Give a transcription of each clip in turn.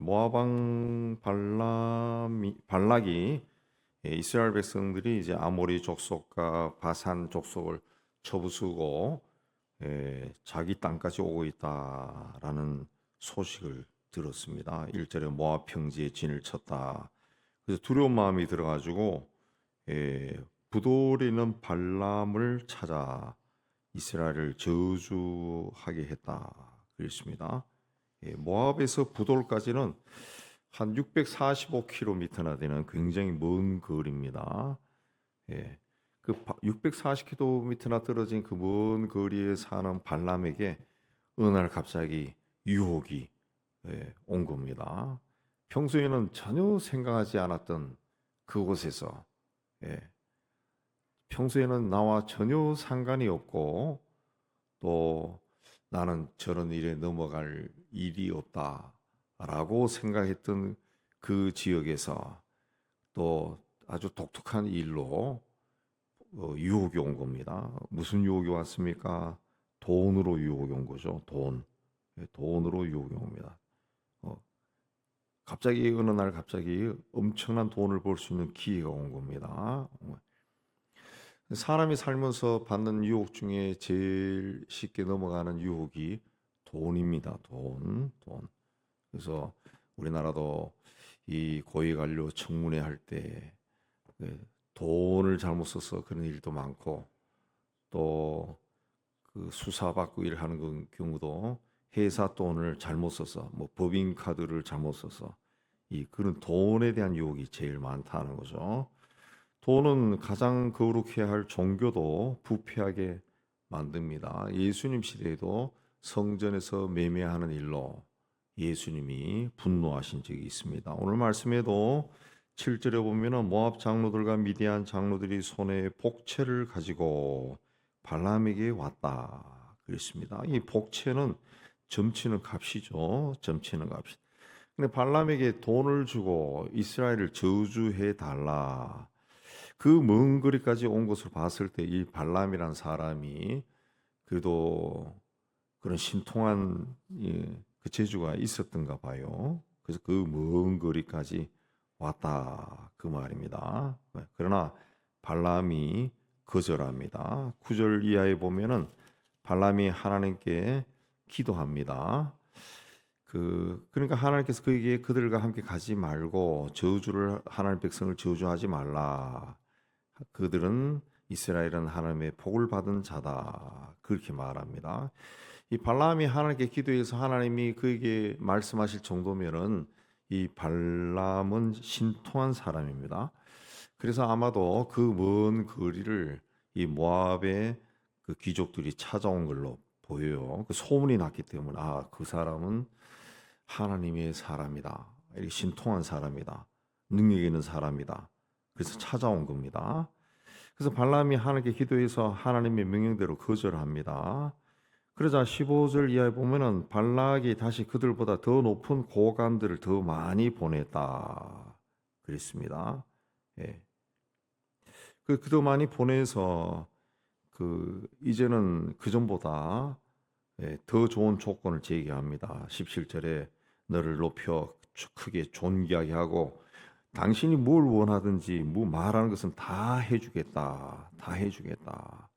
모압 왕 발락이 이스라엘 백성들이 이제 아모리 족속과 바산 족속을 쳐부수고 자기 땅까지 오고 있다라는 소식을 들었습니다. 1절에 모압 평지에 진을 쳤다. 그래서 두려운 마음이 들어가지고 부돌이는 발람을 찾아 이스라엘을 저주하게 했다. 그랬습니다. 모압에서 부돌까지는 한 645km나 되는 굉장히 먼 거리입니다. 그 640km나 떨어진 그 먼 거리에 사는 발람에게 어느 날 갑자기 유혹이 온 겁니다. 평소에는 전혀 생각하지 않았던 그곳에서 평소에는 나와 전혀 상관이 없고 또 나는 저런 일에 넘어갈 일이 없다라고 생각했던 그 지역에서 또 아주 독특한 일로 유혹이 온 겁니다. 무슨 유혹이 왔습니까? 돈으로 유혹이 온 거죠. 돈으로 유혹이 옵니다. 어, 갑자기 어느 날 갑자기 엄청난 돈을 벌 수 있는 기회가 온 겁니다. 사람이 살면서 받는 유혹 중에 제일 쉽게 넘어가는 유혹이 돈입니다. 돈. 그래서 우리나라도 이 고위관료 청문회 할 때 돈을 잘못 써서 그런 일도 많고 또 그 수사받고 일하는 경우도 회사 돈을 잘못 써서 뭐 법인카드를 잘못 써서 이 그런 돈에 대한 유혹이 제일 많다는 거죠. 돈은 가장 거룩해야 할 종교도 부패하게 만듭니다. 예수님 시대에도 성전에서 매매하는 일로 예수님이 분노하신 적이 있습니다. 오늘 말씀에도 7절에 보면은 모압 장로들과 미디안 장로들이 손에 복채를 가지고 발람에게 왔다 그랬습니다. 이 복채는 점치는 값이죠. 점치는 값. 근데 발람에게 돈을 주고 이스라엘을 저주해 달라. 그 먼 거리까지 온 것을 봤을 때 이 발람이란 사람이 그래도 그런 신통한 그 재주가 있었던가 봐요. 그래서 그 먼 거리까지 왔다 그 말입니다. 그러나 발람이 거절합니다. 9절 이하에 보면은 발람이 하나님께 기도합니다. 그러니까 하나님께서 그에게 그들과 함께 가지 말고 저주를 하나님 백성을 저주하지 말라. 그들은 이스라엘은 하나님의 복을 받은 자다. 그렇게 말합니다. 이 발람이 하나님께 기도해서 하나님이 그에게 말씀하실 정도면은 이 발람은 신통한 사람입니다. 그래서 아마도 그 먼 거리를 이 모압의 그 귀족들이 찾아온 걸로 보여요. 그 소문이 났기 때문에 그 사람은 하나님의 사람이다. 이렇게 신통한 사람이다. 능력 있는 사람이다. 그래서 찾아온 겁니다. 그래서 발람이 하나님께 기도해서 하나님의 명령대로 거절합니다. 그러자 15절 이하에 보면은 발락이 다시 그들보다 더 높은 고관들을 더 많이 보냈다. 그랬습니다. 예. 더 많이 보내서 이제는 그 전보다 더 좋은 조건을 제기합니다. 17절에 너를 높여 크게 존귀하게 하고 당신이 뭘 원하든지 뭐 말하는 것은 다 해주겠다. 다 해주겠다.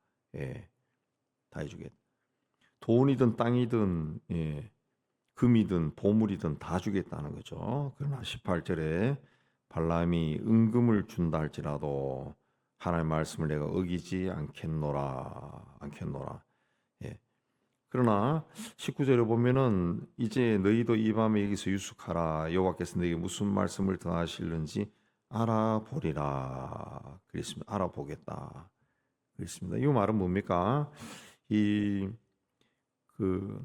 다 해주겠다. 돈이든 땅이든 금이든 보물이든 다 주겠다는 거죠. 그러나 18절에 발람이 은금을 준다 할지라도 하나님의 말씀을 내가 어기지 않겠노라. 그러나 19절에 보면은 이제 너희도 이 밤에 여기서 유숙하라. 여호와께서 너에게 무슨 말씀을 더하실는지 알아보리라. 그랬습니다. 알아보겠다. 그랬습니다. 이 말은 뭡니까? 그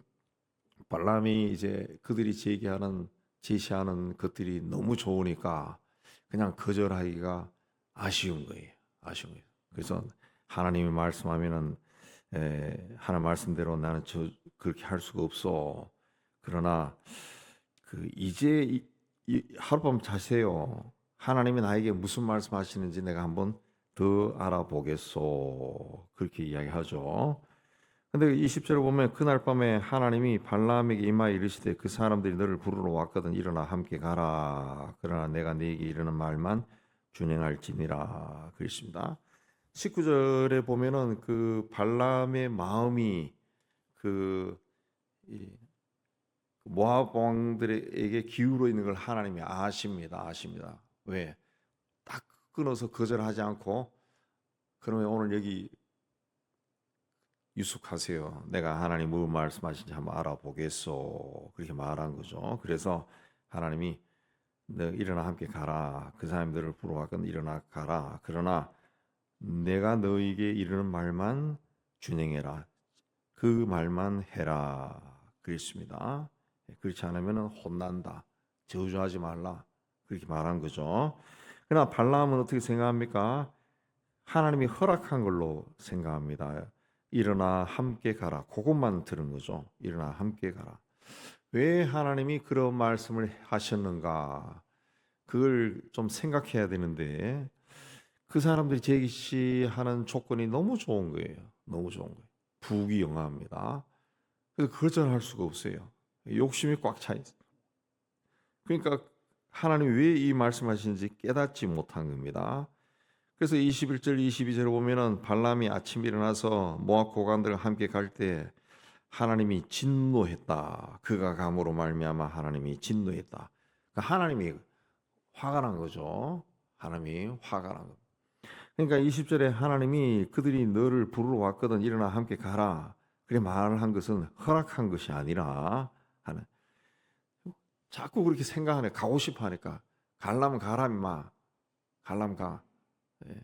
발람이 이제 그들이 제시하는 것들이 너무 좋으니까 그냥 거절하기가 아쉬운 거예요. 그래서 하나님이 말씀하면은 하나님 말씀대로 나는 그렇게 할 수가 없어. 그러나 이제 하룻밤 자세요. 하나님이 나에게 무슨 말씀하시는지 내가 한번 더 알아보겠소. 그렇게 이야기하죠. 근데 20절을 보면 그날 밤에 하나님이 발람에게 임하여 이르시되 그 사람들이 너를 부르러 왔거든 일어나 함께 가라. 그러나 내가 네게 이르는 말만 준행할지니라. 그랬습니다. 19절에 보면은 그 발람의 마음이 그 이 모압 왕들에게 기울어 있는 걸 하나님이 아십니다. 아십니다. 왜? 딱 끊어서 거절하지 않고 그러면 오늘 여기 유숙하세요. 내가 하나님 뭘 말씀하신지 한번 알아보겠소. 그렇게 말한 거죠. 그래서 하나님이 너 일어나 함께 가라. 그 사람들을 부러워하건 일어나 가라. 그러나 내가 너에게 이르는 말만 준행해라. 그 말만 해라. 그랬습니다. 그렇지 않으면 혼난다. 저주하지 말라. 그렇게 말한 거죠. 그러나 발람은 어떻게 생각합니까? 하나님이 허락한 걸로 생각합니다. 일어나 함께 가라. 그것만 들은 거죠. 일어나 함께 가라. 왜 하나님이 그런 말씀을 하셨는가? 그걸 좀 생각해야 되는데 그 사람들이 제시하는 조건이 너무 좋은 거예요. 너무 좋은 거예요. 부귀영화합니다. 그래서 거절할 수가 없어요. 욕심이 꽉 차 있어요. 그러니까 하나님이 왜 이 말씀하시는지 깨닫지 못한 겁니다. 그래서 21절, 22절을 보면은 발람이 아침에 일어나서 모압 고관들과 함께 갈 때 하나님이 진노했다. 그가 감으로 말미암아 하나님이 진노했다. 그러니까 하나님이 화가 난 거죠. 하나님이 화가 난 거. 그러니까 20절에 하나님이 그들이 너를 부르러 왔거든 일어나 함께 가라. 그래 말을 한 것은 허락한 것이 아니라 하는. 자꾸 그렇게 생각하네. 가고 싶어 하니까 갈라면 가라 임마. 갈라면 가. 예.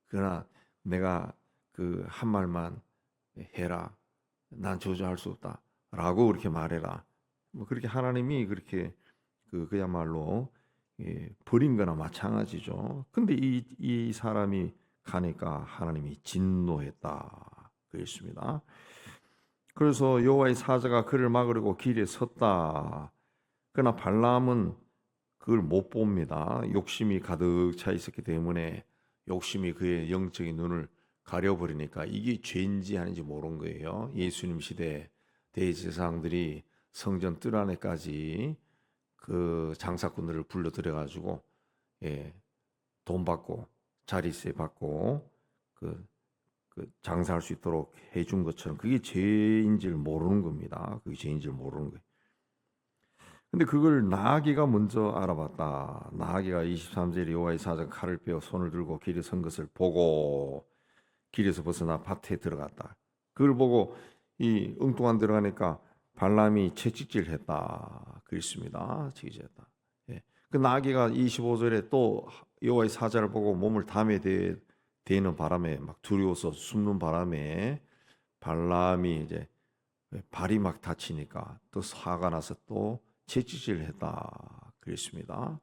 그러나 내가 그 한 말만 해라. 난 저주할 수 없다. 라고 그렇게 말해라. 뭐 그렇게 하나님이 그렇게 그야말로 버린 거나 마찬가지죠. 근데 이 사람이 가니까 하나님이 진노했다. 그랬습니다. 그래서 여호와의 사자가 그를 막으려고 길에 섰다. 그러나 발람은 그걸 못 봅니다. 욕심이 가득 차 있었기 때문에 욕심이 그의 영적인 눈을 가려버리니까 이게 죄인지 아닌지 모르는 거예요. 예수님 시대 대제사장들이 성전 뜰 안에까지 그 장사꾼들을 불러들여 가지고 돈 받고 자리세 받고 그 장사할 수 있도록 해준 것처럼 그게 죄인지를 모르는 겁니다. 그게 죄인지를 모르는 거예요. 근데 그걸 나아기가 먼저 알아봤다. 나아기가 23절에 여호와의 사자가 칼을 빼어 손을 들고 길에 선 것을 보고 길에서 벗어나 밭에 들어갔다. 그걸 보고 이 엉뚱한 들어가니까 발람이 채찍질했다. 그랬습니다. 채찍질했다. 예. 그 나아기가 25절에 또 여호와의 사자를 보고 몸을 담에 대는 바람에 막 두려워서 숨는 바람에 발람이 이제 발이 막 다치니까 또 화가 나서 또 채찍질을 했다. 그랬습니다.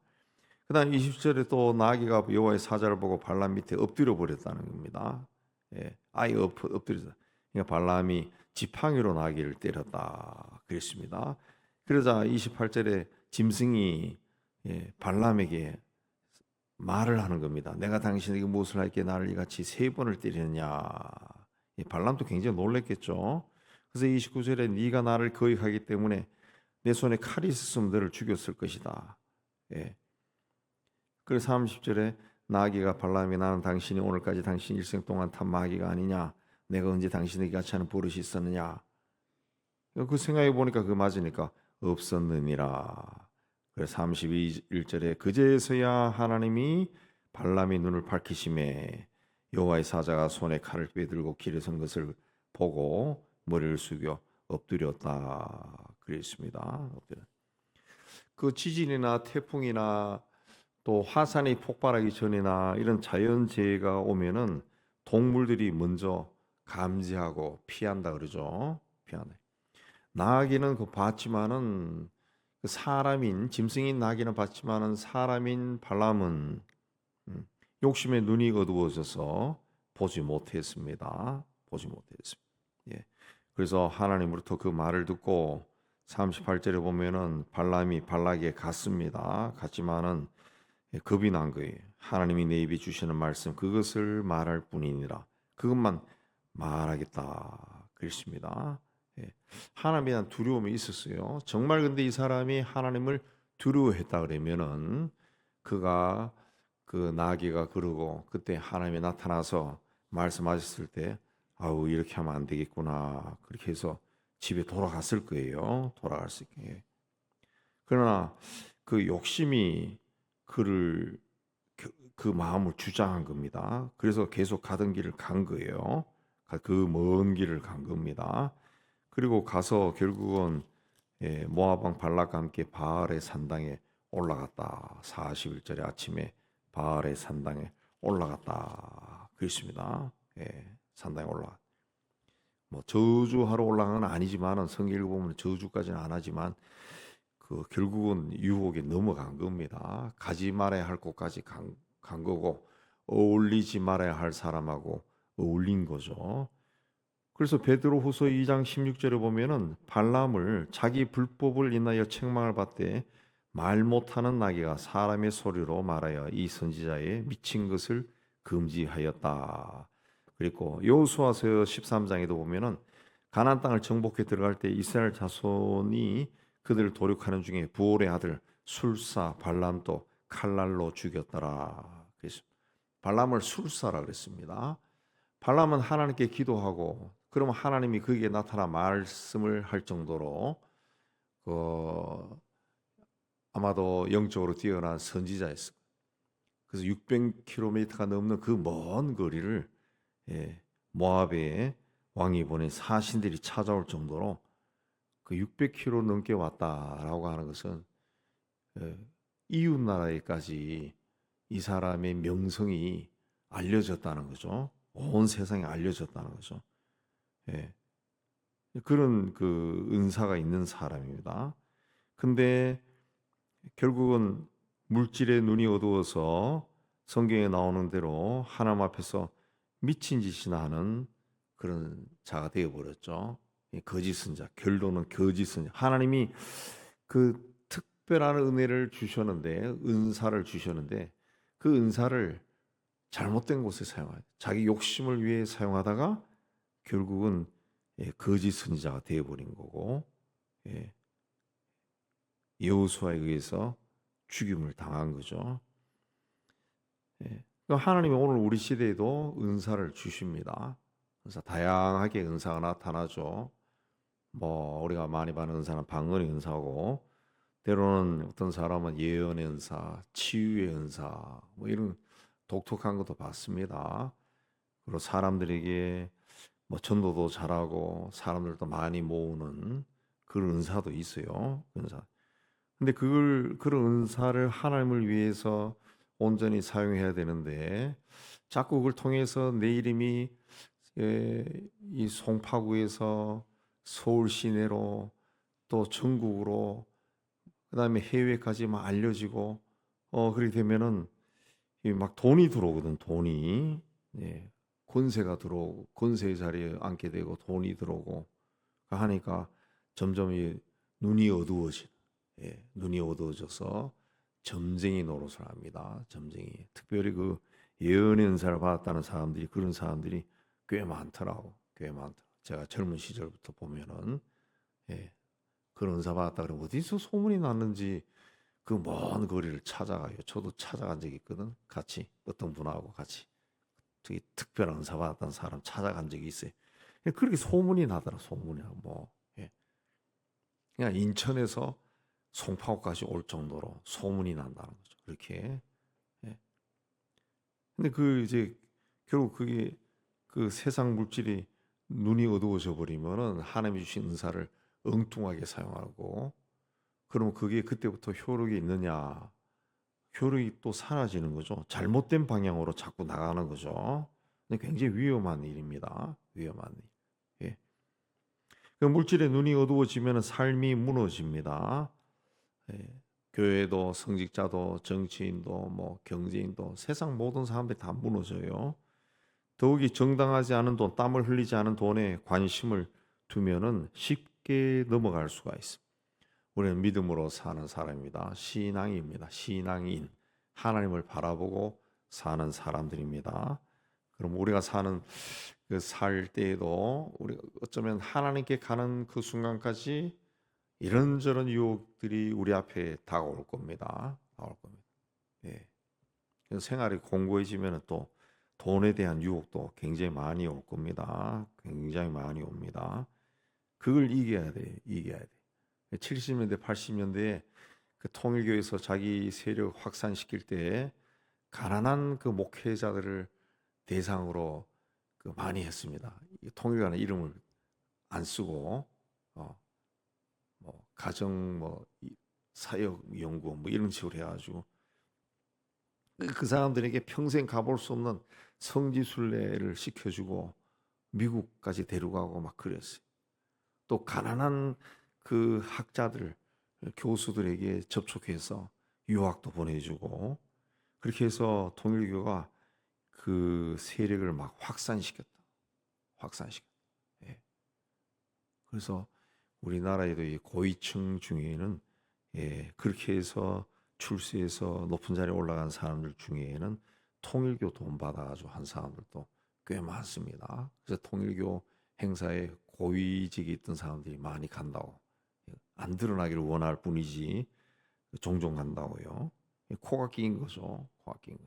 그다음 20절에 또 나아기가 여호와의 사자를 보고 발람 밑에 엎드려 버렸다는 겁니다. 아예 엎드려서. 그러니까 발람이 지팡이로 나아기를 때렸다. 그랬습니다. 그러자 28절에 짐승이 발람에게 말을 하는 겁니다. 내가 당신에게 무엇을 할게 나를 이같이 3번을 때리느냐. 발람도 굉장히 놀랐겠죠. 그래서 29절에 네가 나를 거역하기 때문에 내 손에 칼이 있었으면 너를 죽였을 것이다. 그래서 30절에 나아기가 발람에게 나는 당신이 오늘까지 당신 일생 동안 탄 마귀가 아니냐. 내가 언제 당신에게 같이 하는 버릇이 있었느냐. 그 생각해 보니까 그거 맞으니까 없었느니라. 그래서 31절에 그제서야 하나님이 발람의 눈을 밝히심에 여호와의 사자가 손에 칼을 빼들고 길에 선 것을 보고 머리를 숙여 엎드렸다. 그랬습니다. 그 지진이나 태풍이나 또 화산이 폭발하기 전이나 이런 자연재해가 오면은 동물들이 먼저 감지하고 피한다 그러죠. 피하네. 나아기는 그 봤지만은 그 사람인 짐승인 나아기는 봤지만은 사람인 발람은 욕심에 눈이 어두워져서 보지 못했습니다. 보지 못했습니다. 예. 그래서 하나님으로부터 그 말을 듣고 38절에 보면은 발람이 발락에 갔습니다. 갔지만은 겁이 난 거예요. 하나님이 내 입에 주시는 말씀 그것을 말할 뿐이니라. 그것만 말하겠다. 그렇습니다. 예. 하나님에 대한 두려움이 있었어요. 정말 근데 이 사람이 하나님을 두려워했다 그러면은 그가 그 나귀가 그러고 그때 하나님이 나타나서 말씀하셨을 때 아우 이렇게 하면 안 되겠구나 그렇게 해서 집에 돌아갔을 거예요. 돌아갈 수 있게. 그러나 그 욕심이 그를 그 마음을 주장한 겁니다. 그래서 계속 가던 길을 간 거예요. 그 먼 길을 간 겁니다. 그리고 가서 결국은 모압 왕 발락과 함께 바알의 산당에 올라갔다. 40일절에 아침에 바알의 산당에 올라갔다. 그렇습니다. 산당에 올라. 뭐 저주하러 올라간 건 아니지만은 성경을 보면 저주까지는 안 하지만 그 결국은 유혹에 넘어간 겁니다. 가지 말아야 할 곳까지 간 거고 어울리지 말아야 할 사람하고 어울린 거죠. 그래서 베드로후서 2장 16절에 보면은 발람을 자기 불법을 인하여 책망을 받되 말 못하는 나귀가 사람의 소리로 말하여 이 선지자의 미친 것을 금지하였다. 그리고 여호수아서 13장에도 보면은 가나안 땅을 정복해 들어갈 때 이스라엘 자손이 그들을 도륙하는 중에 부올의 아들 술사 발람도 칼날로 죽였더라. 그래서 발람을 술사라 그랬습니다. 발람은 하나님께 기도하고 그러면 하나님이 그에게 나타나 말씀을 할 정도로 아마도 영적으로 뛰어난 선지자였습니다. 그래서 600km가 넘는 그 먼 거리를 모압의 왕이 보낸 사신들이 찾아올 정도로 그 600km 넘게 왔다라고 하는 것은 이웃 나라에까지 이 사람의 명성이 알려졌다는 거죠. 온 세상에 알려졌다는 거죠. 그런 그 은사가 있는 사람입니다. 근데 결국은 물질의 눈이 어두워서 성경에 나오는 대로 하나님 앞에서 미친 짓이나 하는 그런 자가 되어버렸죠. 거짓 선자, 결론은 거짓 선자. 하나님이 그 특별한 은혜를 주셨는데, 은사를 주셨는데 그 은사를 잘못된 곳에 사용하죠. 자기 욕심을 위해 사용하다가 결국은 거짓 선지자가 되어버린 거고 여호수아에 의해서 죽임을 당한 거죠. 하나님이 오늘 우리 시대에도 은사를 주십니다. 그래서 다양하게 은사가 나타나죠. 뭐 우리가 많이 받는 은사는 방언의 은사고 때로는 어떤 사람은 예언의 은사, 치유의 은사 뭐 이런 독특한 것도 받습니다. 그리고 사람들에게 뭐 전도도 잘하고 사람들도 많이 모으는 그런 은사도 있어요. 은사. 근데 그런 은사를 하나님을 위해서 온전히 사용해야 되는데 자꾸 그걸 통해서 내 이름이 이 송파구에서 서울 시내로 또 전국으로 그다음에 해외까지 막 알려지고 그렇게 되면은 막 돈이 들어오거든. 돈이 권세가 들어오고 권세의 자리에 앉게 되고 돈이 들어오고 하니까 점점 눈이 어두워지. 눈이 어두워져서 점쟁이 노릇을 합니다. 점쟁이. 특별히 그 예언의 은사를 받았다는 사람들이 그런 사람들이 꽤 많더라고. 꽤 많더라. 제가 젊은 시절부터 보면은 그런 은사 받았다 그러면 어디서 소문이 났는지 그 먼 거리를 찾아가요. 저도 찾아간 적이 있거든. 같이 어떤 분하고 같이 되게 특별한 은사 받았다는 사람 찾아간 적이 있어요. 그렇게 소문이 나더라. 소문이 뭐 그냥 인천에서 송파구까지 올 정도로 소문이 난다는 거죠. 그렇게. 근데 그 이제 결국 그게 그 세상 물질이 눈이 어두워져 버리면은 하나님이 주신 은사를 엉뚱하게 사용하고 그러면 그게 그때부터 효력이 있느냐? 효력이 또 사라지는 거죠. 잘못된 방향으로 자꾸 나가는 거죠. 근데 굉장히 위험한 일입니다. 위험한 일. 그 물질의 눈이 어두워지면 삶이 무너집니다. 교회도 성직자도 정치인도 뭐 경제인도 세상 모든 사람들이 다 무너져요. 더욱이 정당하지 않은 돈, 땀을 흘리지 않은 돈에 관심을 두면은 쉽게 넘어갈 수가 있습니다. 우리는 믿음으로 사는 사람입니다. 신앙입니다. 신앙인. 하나님을 바라보고 사는 사람들입니다. 그럼 우리가 사는 그 살 때에도 우리가 어쩌면 하나님께 가는 그 순간까지 이런저런 유혹들이 우리 앞에 다가올 겁니다. 다가올 겁니다. 예. 그래서 생활이 공고해지면 또 돈에 대한 유혹도 굉장히 많이 올 겁니다. 굉장히 많이 옵니다. 그걸 이겨야 돼. 이겨야 돼. 70년대, 80년대에 그 통일교에서 자기 세력 확산시킬 때 가난한 그 목회자들을 대상으로 그 많이 했습니다. 통일교라는 이름을 안 쓰고 뭐 가정 뭐 사역 연구 뭐 이런 식으로 해가지고 그 사람들에게 평생 가볼 수 없는 성지순례를 시켜주고 미국까지 데려가고 막 그랬어요. 또 가난한 그 학자들 교수들에게 접촉해서 유학도 보내주고 그렇게 해서 통일교가 그 세력을 막 확산시켰다. 확산시켰다. 예. 그래서 우리나라에도 이 고위층 중에는 그렇게 해서 출세해서 높은 자리에 올라간 사람들 중에는 통일교 돈 받아가지고 한 사람들도 꽤 많습니다. 그래서 통일교 행사에 고위직에 있던 사람들이 많이 간다고. 안 드러나기를 원할 뿐이지 종종 간다고요. 코가 끼인 거죠. 코가 끼인 거.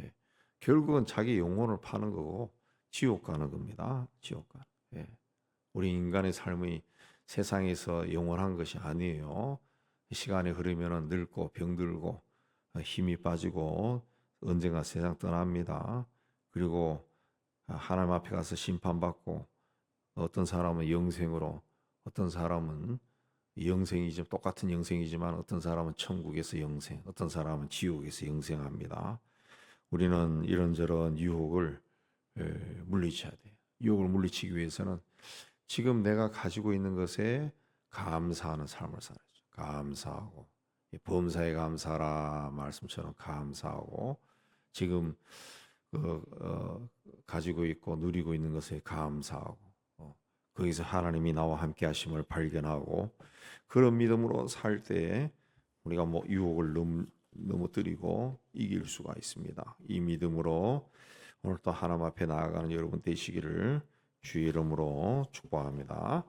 예. 결국은 자기 영혼을 파는 거고 지옥 가는 겁니다. 지옥 가. 예. 우리 인간의 삶이 세상에서 영원한 것이 아니에요. 시간이 흐르면 늙고 병들고 힘이 빠지고 언젠가 세상 떠납니다. 그리고 하나님 앞에 가서 심판받고 어떤 사람은 영생으로 어떤 사람은 영생이지만 똑같은 영생이지만 어떤 사람은 천국에서 영생, 어떤 사람은 지옥에서 영생합니다. 우리는 이런저런 유혹을 물리쳐야 돼요. 유혹을 물리치기 위해서는 지금 내가 가지고 있는 것에 감사하는 삶을 살아야죠. 감사하고 범사에 감사라 말씀처럼 감사하고 지금 가지고 있고 누리고 있는 것에 감사하고 거기서 하나님이 나와 함께 하심을 발견하고 그런 믿음으로 살 때 우리가 뭐 유혹을 넘어뜨리고 이길 수가 있습니다. 이 믿음으로 오늘 또 하나님 앞에 나아가는 여러분 되시기를 주의 이름으로 축복합니다.